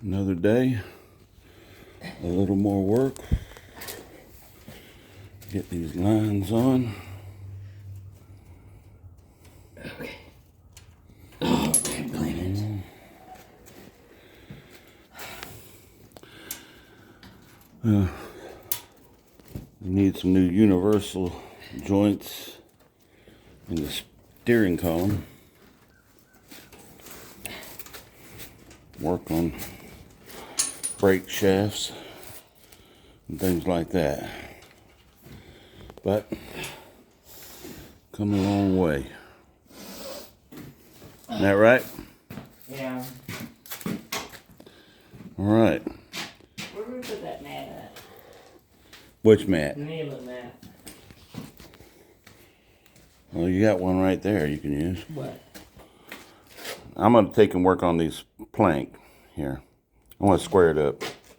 Another day, a little more work. Get these lines on. Okay. Oh, okay, clean We need some new universal joints in the steering column. Work on brake shafts and things like that. But come a long way. Isn't that right? Yeah. All right. Where do we put that mat at? Which mat? The kneeling mat. Well, you got one right there you can use. What? I'm going to take and work on these plank here. I want to square it up.